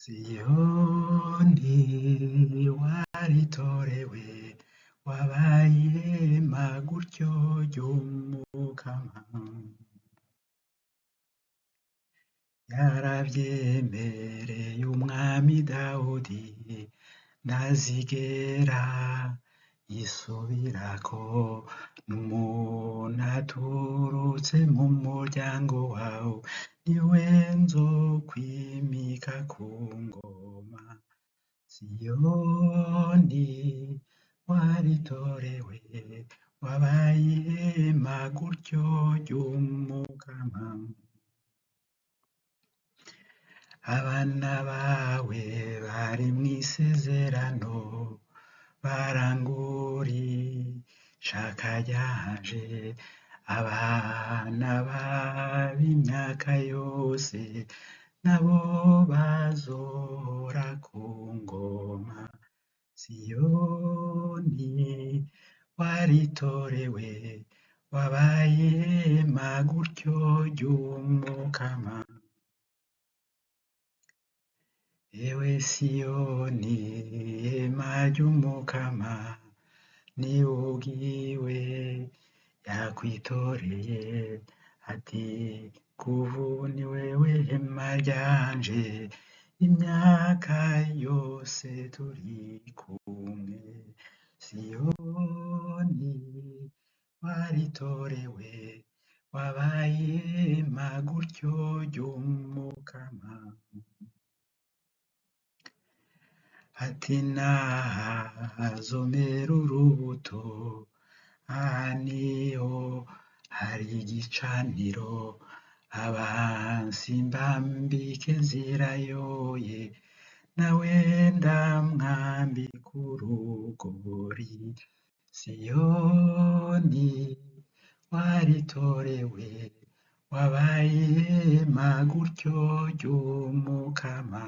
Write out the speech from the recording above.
Siyoni waritorewe wabaye maguryo ry'umukama yaravyemereye umwami Dawudi ntazigera yisubirako n'umuntu aturutse mu muryango wawe niwe nzokwimika ku ngoma. Siyoni waritorewe wabaye maguryo ry'umukama abana bawe bari mw'isezerano baranguri shaka ryanje abana b'imyaka yose nabo bazora ku ngoma. Siyoni waritorewe wabaye maguryo ry'umukama. Ewe Siyoni hema ry'umukama niwe ubwiwe yakwitoreye ati kuva ubu ni wewe hema ryanje imyaka yose turi kumwe. Siyoni waritorewe wabaye maguryo ry'umukama ati nazomera urubuto aha niho hari igicaniro abansi mbambike inzira yoye nawe ndamwambika urugori. Siyoni waritorewe wabaye maguryo ry'umukama.